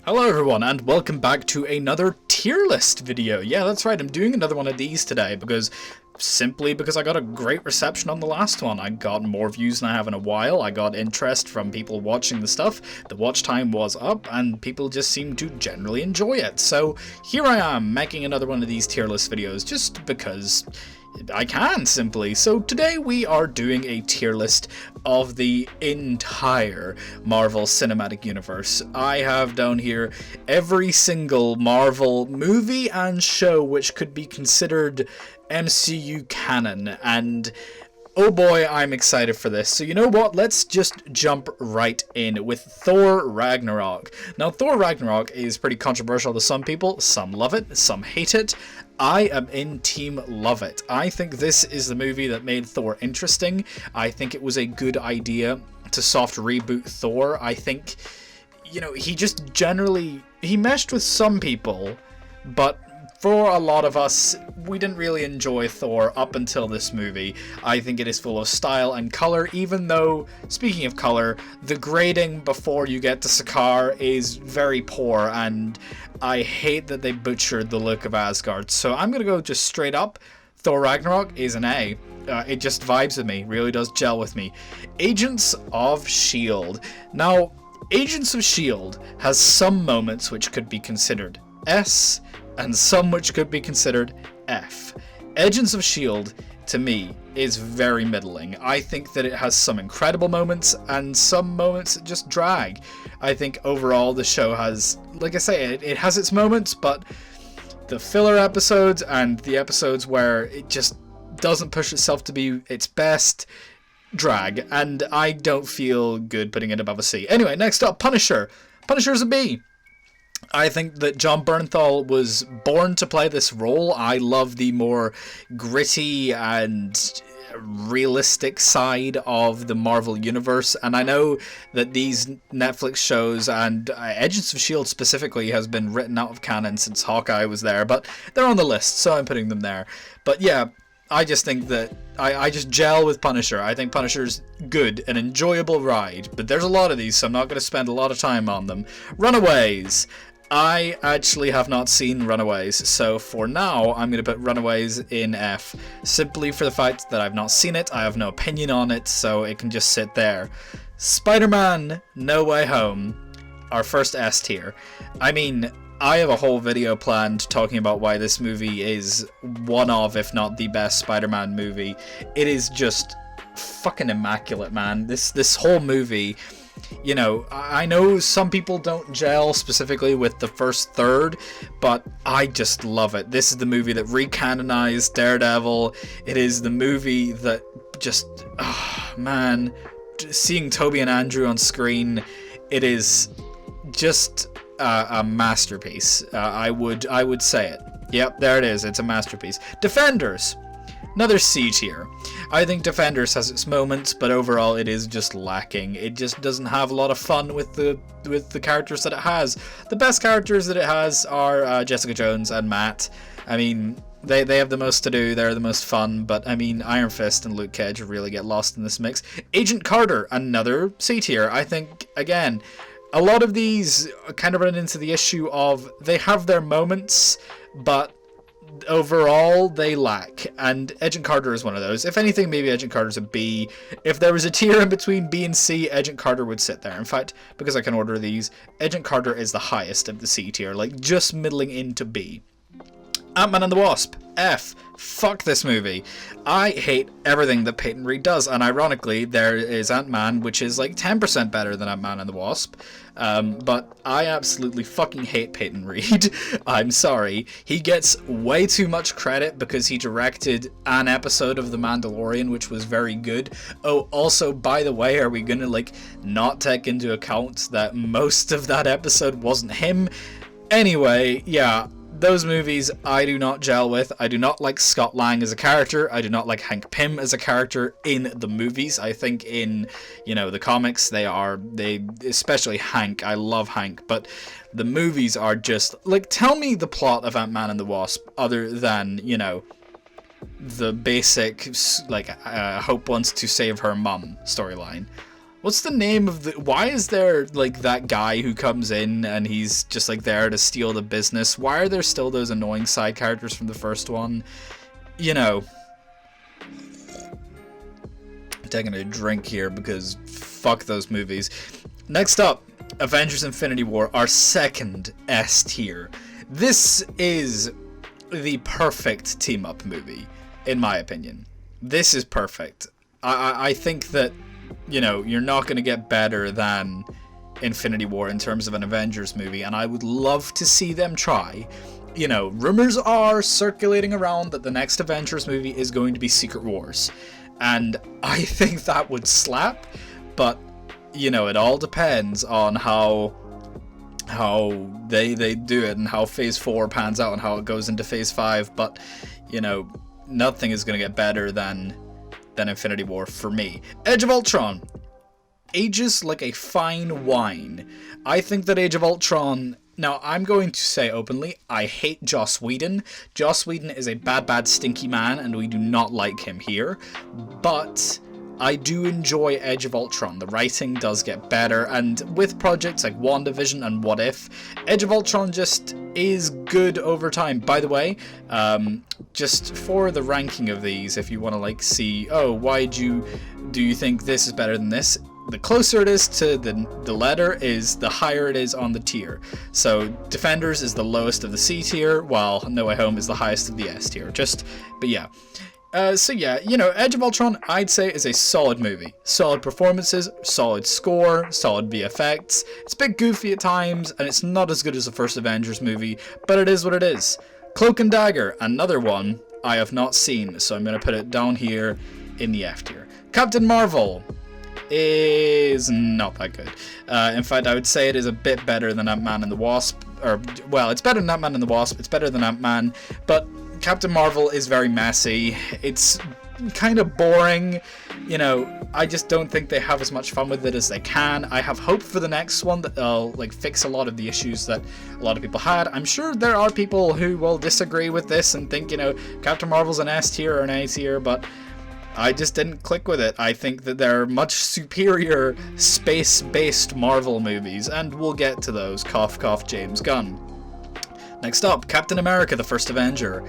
Hello everyone, and welcome back to another tier list video. Yeah, that's right, I'm doing another one of these today simply because I got a great reception on the last one. I got more views than I have in a while, I got interest from people watching the stuff, the watch time was up, and people just seem to generally enjoy it. So here I am, making another one of these tier list videos, just because I can, simply. So today we are doing a tier list of the entire Marvel Cinematic Universe. I have down here every single Marvel movie and show which could be considered MCU canon, and oh boy, I'm excited for this. So you know what, let's just jump right in with Thor Ragnarok. Now Thor Ragnarok is pretty controversial to some people, some love it, some hate it. I am in team love it. I think this is the movie that made Thor interesting. I think it was a good idea to soft reboot Thor. I think, you know, he just generally, he meshed with some people, but for a lot of us, we didn't really enjoy Thor up until this movie. I think it is full of style and color, even though, speaking of color, the grading before you get to Sakaar is very poor, and I hate that they butchered the look of Asgard. So I'm gonna go just straight up. Thor Ragnarok is an A. It just vibes with me, really does gel with me. Agents of S.H.I.E.L.D. Now, Agents of S.H.I.E.L.D. has some moments which could be considered S, and some which could be considered F. Agents of S.H.I.E.L.D., to me, is very middling. I think that it has some incredible moments, and some moments that just drag. I think overall the show has, like I say, it has its moments, but the filler episodes and the episodes where it just doesn't push itself to be its best, drag, and I don't feel good putting it above a C. Anyway, next up, Punisher. Punisher's a B. I think that Jon Bernthal was born to play this role. I love the more gritty and realistic side of the Marvel Universe, and I know that these Netflix shows and Agents of S.H.I.E.L.D. specifically has been written out of canon since Hawkeye was there, but they're on the list, so I'm putting them there. But yeah, I just think that I just gel with Punisher. I think Punisher's good, an enjoyable ride, but there's a lot of these, so I'm not going to spend a lot of time on them. Runaways. I actually have not seen Runaways, so for now I'm going to put Runaways in F, simply for the fact that I've not seen it, I have no opinion on it, so it can just sit there. Spider-Man No Way Home, our first S tier. I mean, I have a whole video planned talking about why this movie is one of, if not the best Spider-Man movie. It is just fucking immaculate, man. This whole movie, you know, I know some people don't gel specifically with the first third, but I just love it. This is the movie that recanonized Daredevil. It is the movie that just, oh, man, seeing Toby and Andrew on screen, it is just a masterpiece. I would say it. Yep, there it is. It's a masterpiece. Defenders. Another C tier. I think Defenders has its moments, but overall it is just lacking. It just doesn't have a lot of fun with the characters that it has. The best characters that it has are Jessica Jones and Matt. I mean, they have the most to do, they're the most fun, but I mean, Iron Fist and Luke Cage really get lost in this mix. Agent Carter, another C tier. I think, again, a lot of these kind of run into the issue of they have their moments, but overall they lack, and Agent Carter is one of those. If anything, maybe Agent Carter's a B. If there was a tier in between B and C, Agent Carter would sit there. In fact, because I can order these, Agent Carter is the highest of the C tier, like just middling into B. Ant-Man and the Wasp, F. Fuck this movie. I hate everything that Peyton Reed does, and ironically, there is Ant-Man, which is like 10% better than Ant-Man and the Wasp. But I absolutely fucking hate Peyton Reed. I'm sorry. He gets way too much credit because he directed an episode of The Mandalorian, which was very good. Oh, also, by the way, are we gonna like not take into account that most of that episode wasn't him? Anyway, yeah. Those movies I do not gel with. I do not like Scott Lang as a character. I do not like Hank Pym as a character in the movies. I think in, you know, the comics they especially Hank. I love Hank, but the movies are just like, tell me the plot of Ant-Man and the Wasp other than, you know, the basic like Hope wants to save her mum storyline. What's the name of the... Why is there, like, that guy who comes in and he's just, like, there to steal the business? Why are there still those annoying side characters from the first one? You know... I'm taking a drink here because fuck those movies. Next up, Avengers Infinity War, our second S tier. This is the perfect team-up movie, in my opinion. This is perfect. I think that, you know, you're not going to get better than Infinity War in terms of an Avengers movie, and I would love to see them try. You know, rumors are circulating around that the next Avengers movie is going to be Secret Wars, and I think that would slap, but, you know, it all depends on how they do it and how Phase 4 pans out and how it goes into Phase 5, but, you know, nothing is going to get better than Infinity War for me. Age of Ultron ages like a fine wine. I think that Age of Ultron... Now, I'm going to say openly, I hate Joss Whedon. Joss Whedon is a bad, stinky man, and we do not like him here. But I do enjoy Age of Ultron. The writing does get better, and with projects like WandaVision and What If, Age of Ultron just is good over time. By the way, just for the ranking of these, if you want to like see, oh, do you think this is better than this? The closer it is to the letter is the higher it is on the tier. So Defenders is the lowest of the C tier, while No Way Home is the highest of the S tier. But yeah. So yeah, you know, Age of Ultron, I'd say, is a solid movie. Solid performances, solid score, solid VFX. It's a bit goofy at times, and it's not as good as the first Avengers movie, but it is what it is. Cloak and Dagger, another one I have not seen, so I'm going to put it down here in the F tier. Captain Marvel is not that good. In fact, I would say it is a bit better than Ant-Man and the Wasp. Or, well, it's better than Ant-Man and the Wasp, it's better than Ant-Man, but Captain Marvel is very messy. It's kind of boring. You know, I just don't think they have as much fun with it as they can. I have hope for the next one that they'll like fix a lot of the issues that a lot of people had. I'm sure there are people who will disagree with this and think, you know, Captain Marvel's an S tier or an A tier, but I just didn't click with it. I think that there are much superior space-based Marvel movies, and we'll get to those. Cough, cough, James Gunn. Next up, Captain America, the First Avenger.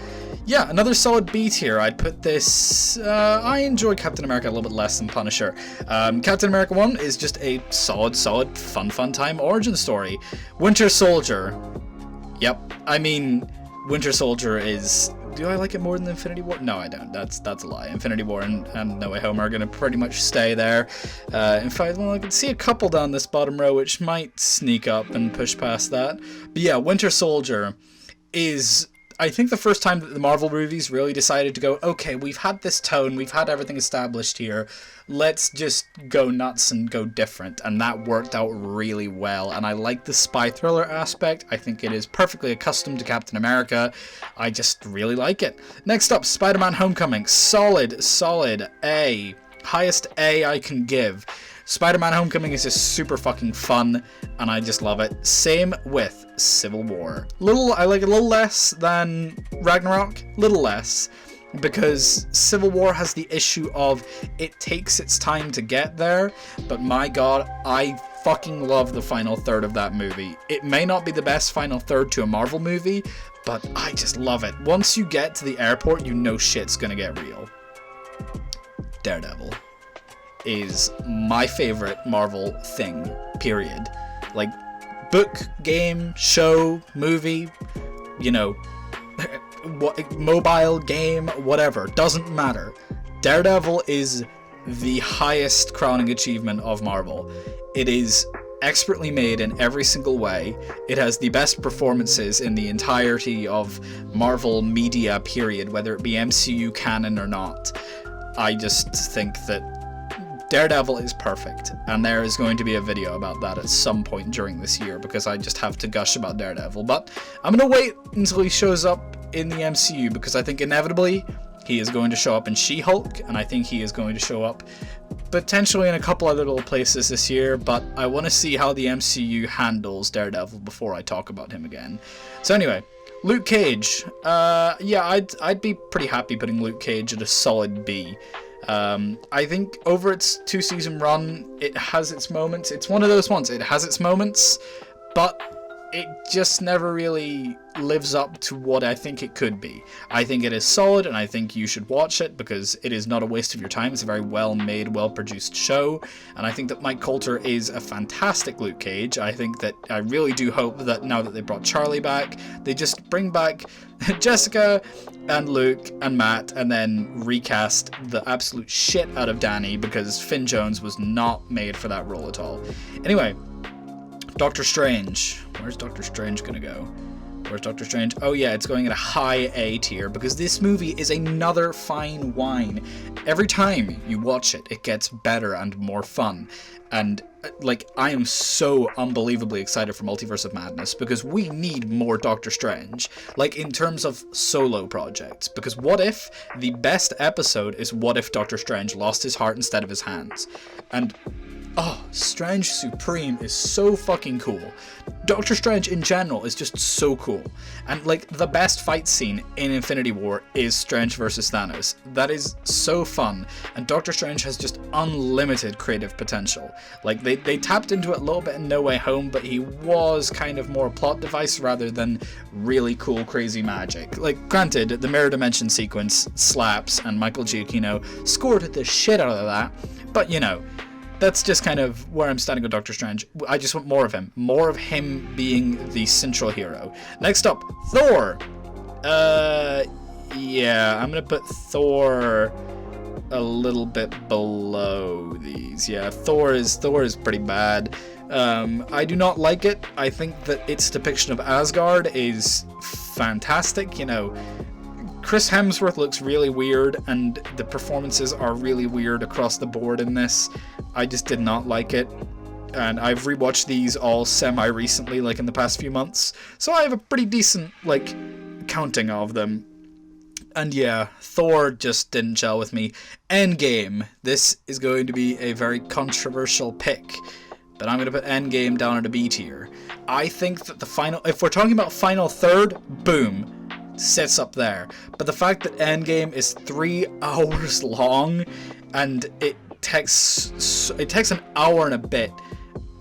Yeah, another solid B tier. I'd put this... I enjoy Captain America a little bit less than Punisher. Captain America 1 is just a solid, fun time origin story. Winter Soldier. Yep. I mean, Winter Soldier is... Do I like it more than Infinity War? No, I don't. That's a lie. Infinity War and No Way Home are going to pretty much stay there. In fact, well, I can see a couple down this bottom row which might sneak up and push past that. But yeah, Winter Soldier is, I think, the first time that the Marvel movies really decided to go, okay, we've had this tone, we've had everything established here, let's just go nuts and go different, and that worked out really well, and I like the spy thriller aspect. I think it is perfectly accustomed to Captain America. I just really like it. Next up, Spider-Man Homecoming. Solid A. Highest A I can give. Spider-Man Homecoming is just super fucking fun, and I just love it. Same with Civil War. I like it a little less than Ragnarok. Little less. Because Civil War has the issue of it takes its time to get there, but my god, I fucking love the final third of that movie. It may not be the best final third to a Marvel movie, but I just love it. Once you get to the airport, you know shit's gonna get real. Daredevil is my favorite Marvel thing, period. Like, book, game, show, movie, you know, mobile game, whatever, doesn't matter. Daredevil is the highest crowning achievement of Marvel. It is expertly made in every single way. It has the best performances in the entirety of Marvel media, period, whether it be MCU canon or not. I just think that Daredevil is perfect, and there is going to be a video about that at some point during this year, because I just have to gush about Daredevil. But I'm going to wait until he shows up in the MCU, because I think inevitably he is going to show up in She-Hulk, and I think he is going to show up potentially in a couple other little places this year, but I want to see how the MCU handles Daredevil before I talk about him again. So anyway, Luke Cage. Yeah, I'd be pretty happy putting Luke Cage at a solid B. I think over its 2-season run, it has its moments. It's one of those ones. It has its moments, but it just never really lives up to what I think it could be. I think it is solid, and I think you should watch it because it is not a waste of your time. It's a very well-made, well-produced show, and I think that Mike Colter is a fantastic Luke Cage. I really do hope that now that they brought Charlie back, they just bring back Jessica and Luke and Matt, and then recast the absolute shit out of Danny, because Finn Jones was not made for that role at all. Anyway, Doctor Strange. Where's Doctor Strange gonna go? Where's Doctor Strange? Oh yeah, it's going at a high A tier, because this movie is another fine wine. Every time you watch it, it gets better and more fun. And, like, I am so unbelievably excited for Multiverse of Madness, because we need more Doctor Strange. Like, in terms of solo projects. Because what if the best episode is what if Doctor Strange lost his heart instead of his hands? And oh, Strange Supreme is so fucking cool. Doctor Strange in general is just so cool. And, like, the best fight scene in Infinity War is Strange versus Thanos. That is so fun. And Doctor Strange has just unlimited creative potential. Like, they tapped into it a little bit in No Way Home, but he was kind of more a plot device rather than really cool, crazy magic. Like, granted, the Mirror Dimension sequence slaps, and Michael Giacchino scored the shit out of that, but, you know, that's just kind of where I'm standing with Doctor Strange. I just want more of him. More of him being the central hero. Next up, Thor. Yeah, I'm gonna put Thor a little bit below these. Yeah, Thor is pretty bad. I do not like it. I think that its depiction of Asgard is fantastic. You know, Chris Hemsworth looks really weird, and the performances are really weird across the board in this. I just did not like it, and I've rewatched these all semi-recently, like in the past few months, so I have a pretty decent, like, counting of them. And yeah, Thor just didn't gel with me. Endgame. This is going to be a very controversial pick, but I'm going to put Endgame down at a B tier. I think that the final, if we're talking about final third, boom, sits up there. But the fact that Endgame is 3 hours long, and it takes an hour and a bit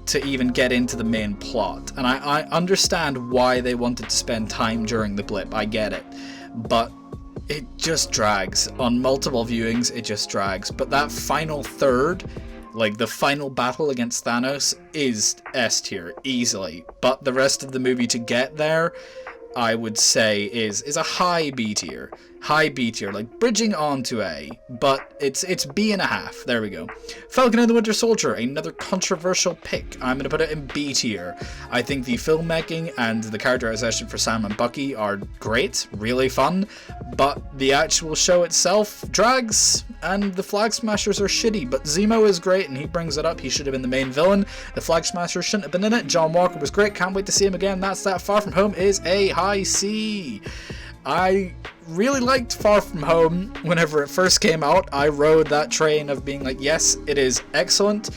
to even get into the main plot, and I understand why they wanted to spend time during the blip. I get it, but it just drags. On multiple viewings, it just drags. But that final third, like the final battle against Thanos, is S tier easily. But the rest of the movie to get there, I would say is a high B tier. High B tier, like bridging on to A, but it's B and a half. There we go. Falcon and the Winter Soldier, another controversial pick. I'm going to put it in B tier. I think the filmmaking and the characterization for Sam and Bucky are great, really fun, but the actual show itself drags, and the Flag Smashers are shitty, but Zemo is great, and he brings it up. He should have been the main villain. The Flag Smashers shouldn't have been in it. John Walker was great. Can't wait to see him again. That's that. Far From Home is a high C. I really liked Far From Home whenever it first came out. I rode that train of being like, yes, it is excellent,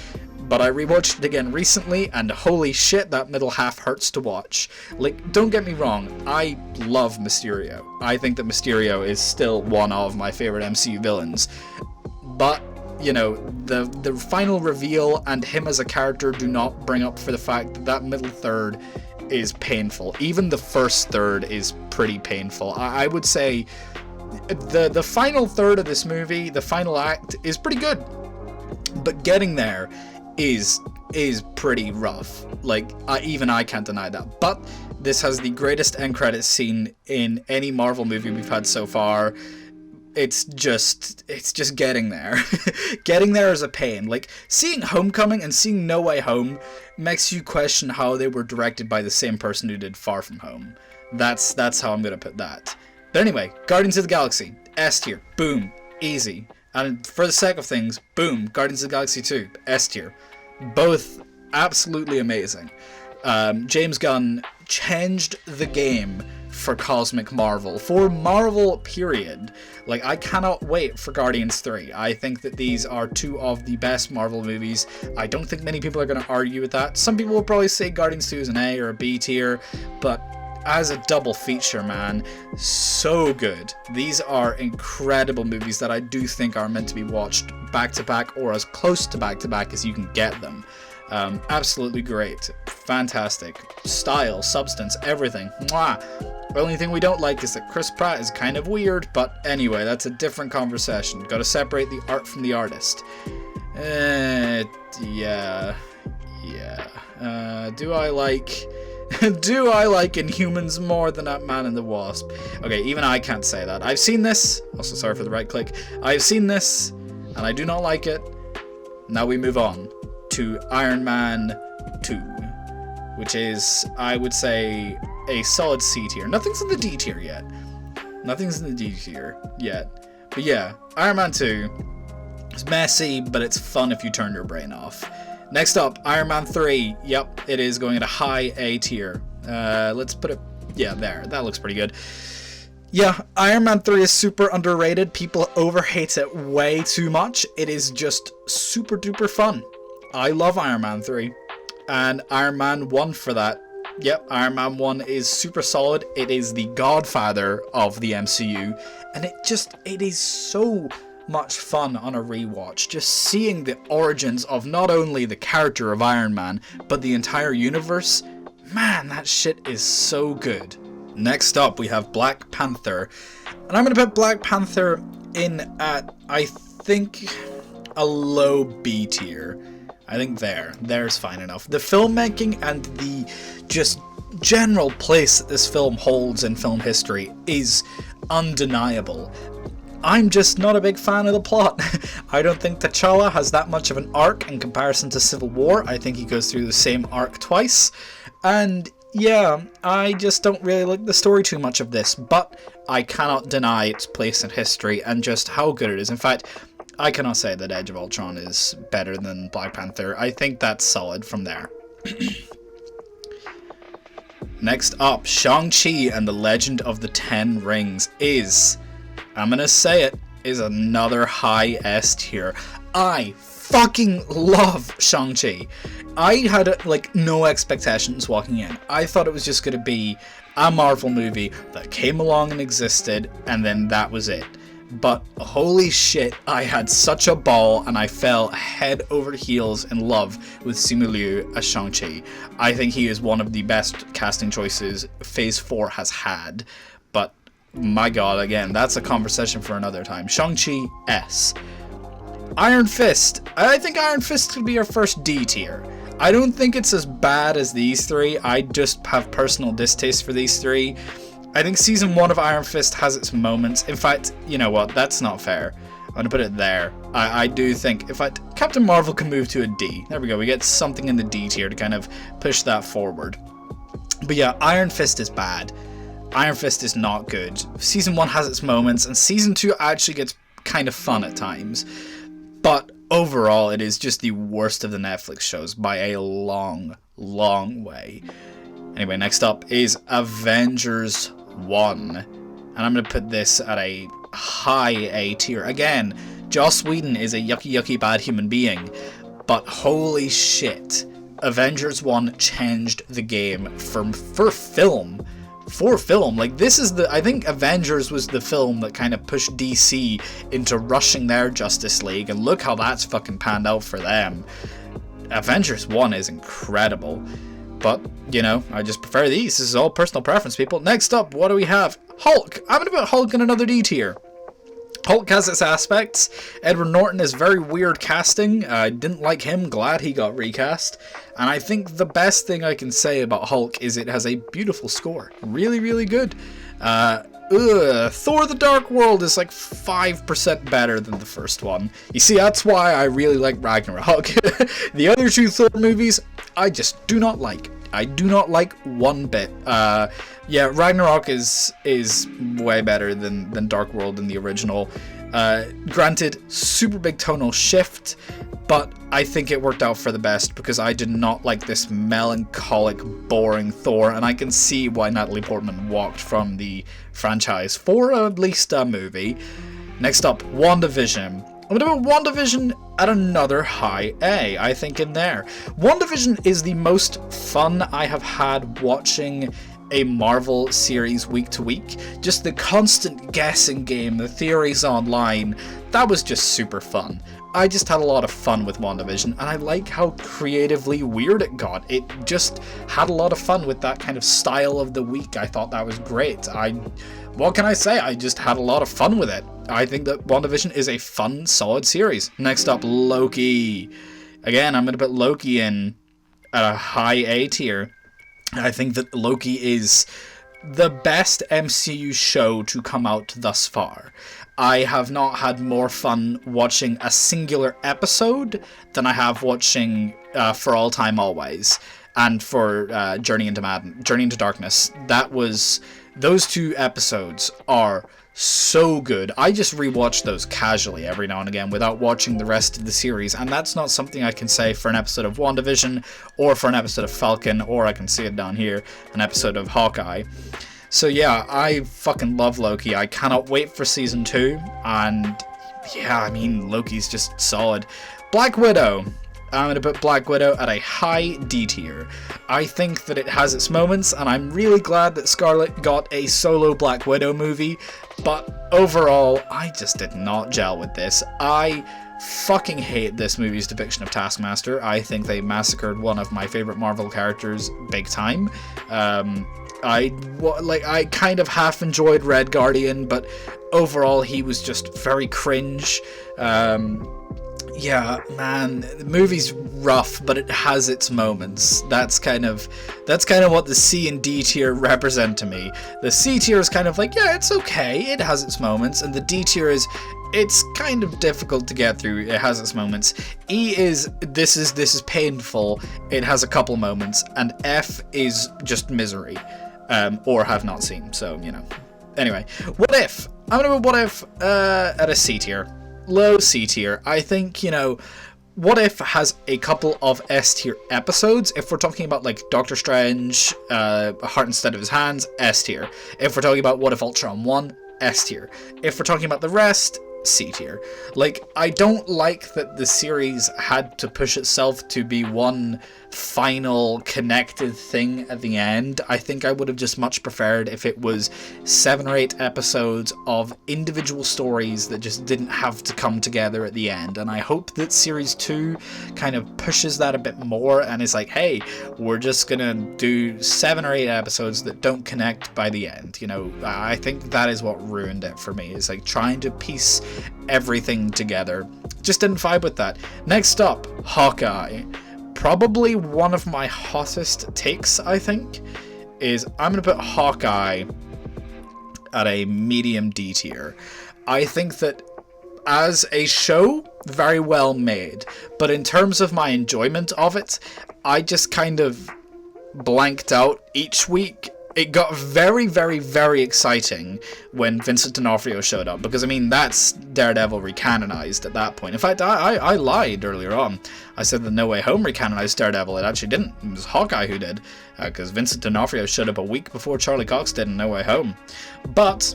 but I rewatched it again recently, and holy shit, that middle half hurts to watch. Like, don't get me wrong, I love Mysterio. I think that Mysterio is still one of my favorite MCU villains, but, you know, the final reveal and him as a character do not bring up for the fact that that middle third is painful. Even the first third is pretty painful. I would say the final third of this movie, the final act, is pretty good, but getting there is pretty rough. Like, even I can't deny that. But this has the greatest end credits scene in any Marvel movie we've had so far. It's just getting there. Getting there is a pain. Like, seeing Homecoming and seeing No Way Home makes you question how they were directed by the same person who did Far From Home. That's how I'm gonna put that. But anyway, Guardians of the Galaxy, S tier, boom, easy. And for the sake of things, boom, Guardians of the Galaxy 2, S tier. Both absolutely amazing. James Gunn changed the game for Cosmic Marvel, for Marvel period. Like, I cannot wait for Guardians 3. I think that these are two of the best Marvel movies. I don't think many people are going to argue with that. Some people will probably say Guardians 2 is an A or a B tier, but as a double feature, man, so good. These are incredible movies that I do think are meant to be watched back to back, or as close to back as you can get them. Absolutely great. Fantastic. Style, substance, everything. Mwah. The only thing we don't like is that Chris Pratt is kind of weird, but anyway, that's a different conversation. Gotta separate the art from the artist. Yeah. Do I like Inhumans more than Ant-Man and the Wasp? Okay, even I can't say that. I've seen this. Also, sorry for the right click. I've seen this, and I do not like it. Now we move on to Iron Man 2, which is, I would say, a solid C tier. Nothing's in the D tier yet. But yeah, Iron Man 2. It's messy, but it's fun if you turn your brain off. Next up, Iron Man 3. Yep, it is going at a high A tier. Let's put it, yeah, there. That looks pretty good. Yeah, Iron Man 3 is super underrated. People overhate it way too much. It is just super duper fun. I love Iron Man 3. And Iron Man 1 for that. Yep, Iron Man 1 is super solid. It is the godfather of the MCU. And it is so much fun on a rewatch. Just seeing the origins of not only the character of Iron Man, but the entire universe. Man, that shit is so good. Next up, we have Black Panther. And I'm going to put Black Panther in at, I think, a low B tier. I think there's fine enough. The filmmaking and the just general place that this film holds in film history is undeniable. I'm just not a big fan of the plot. I don't think T'Challa has that much of an arc in comparison to Civil War. I think he goes through the same arc twice. And yeah, I just don't really like the story too much of this, but I cannot deny its place in history and just how good it is. In fact, I cannot say that Age of Ultron is better than Black Panther. I think that's solid from there. Next up, Shang-Chi and the Legend of the Ten Rings is, I'm gonna say it, is another high S tier. I fucking love Shang-Chi. I had no expectations walking in. I thought it was just gonna be a Marvel movie that came along and existed, and then that was it. But holy shit, I had such a ball, and I fell head over heels in love with Simu Liu as Shang-Chi. I think he is one of the best casting choices Phase 4 has had. But my god, again, that's a conversation for another time. Shang-Chi S. Iron Fist. I think Iron Fist could be our first D tier. I don't think it's as bad as these three. I just have personal distaste for these three. I think Season 1 of Iron Fist has its moments. In fact, you know what? That's not fair. I'm going to put it there. I do think, in fact, Captain Marvel can move to a D. There we go. We get something in the D tier to kind of push that forward. But yeah, Iron Fist is bad. Iron Fist is not good. Season 1 has its moments, and Season 2 actually gets kind of fun at times. But overall, it is just the worst of the Netflix shows by a long, long way. Anyway, next up is Avengers 1. And I'm going to put this at a high A tier. Again, Joss Whedon is a yucky bad human being. But holy shit, Avengers 1 changed the game for film. Like, this is I think Avengers was the film that kind of pushed DC into rushing their Justice League, and look how that's fucking panned out for them. Avengers 1 is incredible. But, you know, I just prefer these. This is all personal preference, people. Next up, what do we have? Hulk. I'm going to put Hulk in another D tier. Hulk has its aspects. Edward Norton is very weird casting. I didn't like him. Glad he got recast. And I think the best thing I can say about Hulk is it has a beautiful score. Really, really good. Thor the Dark World is like 5% better than the first one. You see, that's why I really like Ragnarok. The other two Thor movies, I just do not like. I do not like one bit. Yeah, Ragnarok is way better than Dark World in the original. Granted, super big tonal shift, but I think it worked out for the best because I did not like this melancholic, boring Thor, and I can see why Natalie Portman walked from the franchise for at least a movie. Next up, WandaVision. I'm going to put WandaVision at another high A, I think, in there. WandaVision is the most fun I have had watching a Marvel series week to week. Just the constant guessing game, the theories online, that was just super fun. I just had a lot of fun with WandaVision, and I like how creatively weird it got. It just had a lot of fun with that kind of style of the week. I thought that was great. What can I say? I just had a lot of fun with it. I think that WandaVision is a fun, solid series. Next up, Loki. Again, I'm going to put Loki in at a high A tier. I think that Loki is the best MCU show to come out thus far. I have not had more fun watching a singular episode than I have watching For All Time Always and for Journey into Darkness. Those two episodes are so good. I just rewatch those casually every now and again without watching the rest of the series, and that's not something I can say for an episode of WandaVision or for an episode of Falcon, or I can see it down here, an episode of Hawkeye. So yeah, I fucking love Loki. I cannot wait for season 2, and yeah, I mean, Loki's just solid. Black Widow. I'm going to put Black Widow at a high D tier. I think that it has its moments, and I'm really glad that Scarlett got a solo Black Widow movie, but overall, I just did not gel with this. I fucking hate this movie's depiction of Taskmaster. I think they massacred one of my favorite Marvel characters big time. I kind of half enjoyed Red Guardian, but overall he was just very cringe. Yeah, man, the movie's rough, but it has its moments. That's kind of what the C and D tier represent to me. The C tier is kind of like, yeah, it's okay, it has its moments, and the D tier is, it's kind of difficult to get through, it has its moments. E is, this is painful, it has a couple moments, and F is just misery, or have not seen, so, you know. Anyway, What If? I'm gonna put What If at a C tier. Low C tier. I think, you know, What If has a couple of S tier episodes. If we're talking about like Doctor Strange, Heart Instead of His Hands, S tier. If we're talking about What If Ultron 1, S tier. If we're talking about the rest, C tier. Like, I don't like that the series had to push itself to be one final connected thing at the end. I think I would have just much preferred if it was 7 or 8 episodes of individual stories that just didn't have to come together at the end. And I hope that series 2 kind of pushes that a bit more and is like, hey, we're just gonna do 7 or 8 episodes that don't connect by the end. You know, I think that is what ruined it for me, is like trying to piece everything together. Just didn't vibe with that. Next up, Hawkeye. Probably one of my hottest takes, I think, is I'm going to put Hawkeye at a medium D tier. I think that as a show, very well made, but in terms of my enjoyment of it, I just kind of blanked out each week. It got very, very, very exciting when Vincent D'Onofrio showed up, because, I mean, that's Daredevil recanonized at that point. In fact, I lied earlier on. I said that No Way Home recanonized Daredevil. It actually didn't. It was Hawkeye who did, because Vincent D'Onofrio showed up a week before Charlie Cox did in No Way Home. But,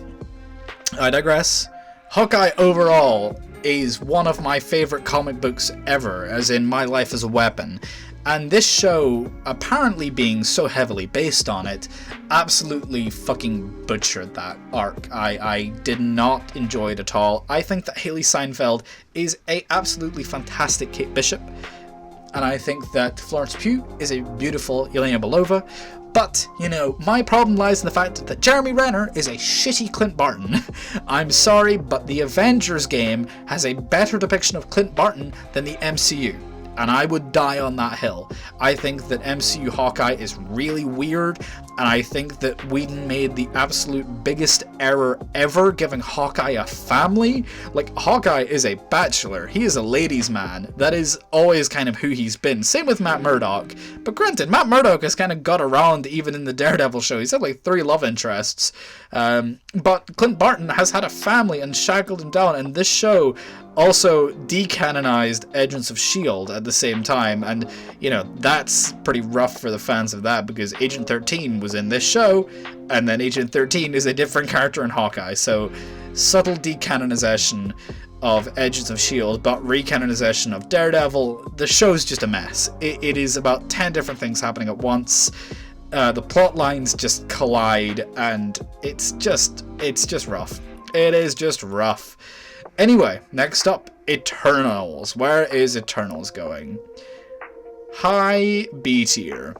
I digress. Hawkeye overall is one of my favorite comic books ever, as in My Life as a Weapon. And this show, apparently being so heavily based on it, absolutely fucking butchered that arc. I did not enjoy it at all. I think that Haley Steinfeld is a absolutely fantastic Kate Bishop, and I think that Florence Pugh is a beautiful Yelena Belova. But, you know, my problem lies in the fact that Jeremy Renner is a shitty Clint Barton. I'm sorry, but the Avengers game has a better depiction of Clint Barton than the MCU. And I would die on that hill. I think that MCU Hawkeye is really weird, and I think that Whedon made the absolute biggest error ever giving Hawkeye a family. Like, Hawkeye is a bachelor. He is a ladies' man. That is always kind of who he's been. Same with Matt Murdock. But granted, Matt Murdock has kind of got around even in the Daredevil show. He's had like 3 love interests. But Clint Barton has had a family and shackled him down, and this show also decanonized Agents of S.H.I.E.L.D. at the same time, and, you know, that's pretty rough for the fans of that, because Agent 13 was in this show, and then Agent 13 is a different character in Hawkeye, so subtle decanonization of Agents of S.H.I.E.L.D., but recanonization of Daredevil. The show's just a mess. It is about 10 different things happening at once, The plot lines just collide, and it's just rough. It is just rough. Anyway, next up, Eternals. Where is Eternals going? High B tier.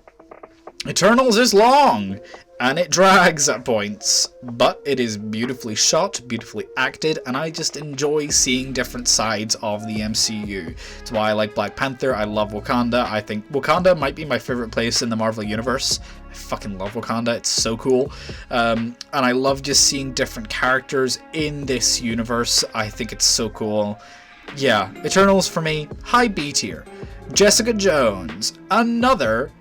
Eternals is long, and it drags at points, but it is beautifully shot, beautifully acted, and I just enjoy seeing different sides of the MCU. It's why I like Black Panther. I love Wakanda. I think Wakanda might be my favorite place in the Marvel Universe. I fucking love Wakanda. It's so cool. And I love just seeing different characters in this universe. I think it's so cool. Yeah, Eternals for me, high B tier. Jessica Jones, another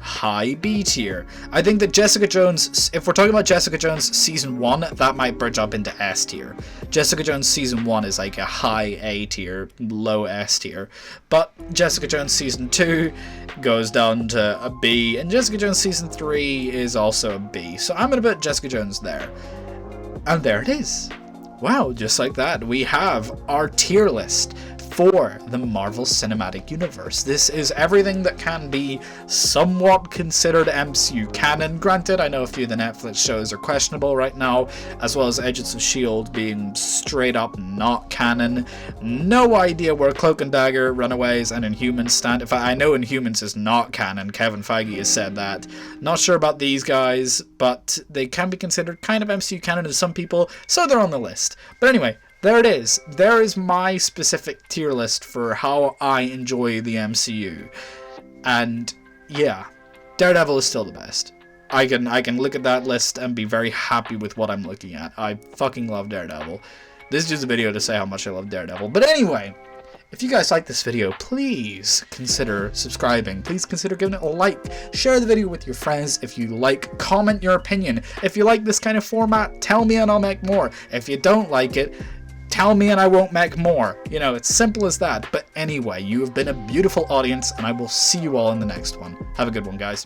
high B tier. I think that Jessica Jones, if we're talking about Jessica Jones season 1, that might bridge up into S tier. Jessica Jones season 1 is like a high A tier, low S tier. But Jessica Jones season 2 goes down to a B, and Jessica Jones season 3 is also a B. So I'm going to put Jessica Jones there. And there it is. Wow, just like that, we have our tier list for the Marvel Cinematic Universe. This is everything that can be somewhat considered MCU canon. Granted, I know a few of the Netflix shows are questionable right now, as well as Agents of S.H.I.E.L.D. being straight up not canon. No idea where Cloak and Dagger, Runaways, and Inhumans stand. In fact, I know Inhumans is not canon. Kevin Feige has said that. Not sure about these guys, but they can be considered kind of MCU canon to some people, so they're on the list. But anyway, there it is. There is my specific tier list for how I enjoy the MCU. And yeah, Daredevil is still the best. I can look at that list and be very happy with what I'm looking at. I fucking love Daredevil. This is just a video to say how much I love Daredevil. But anyway, if you guys like this video, please consider subscribing. Please consider giving it a like. Share the video with your friends if you like. Comment your opinion. If you like this kind of format, tell me and I'll make more. If you don't like it, tell me and I won't make more. You know, it's simple as that. But anyway, you have been a beautiful audience, and I will see you all in the next one. Have a good one, guys.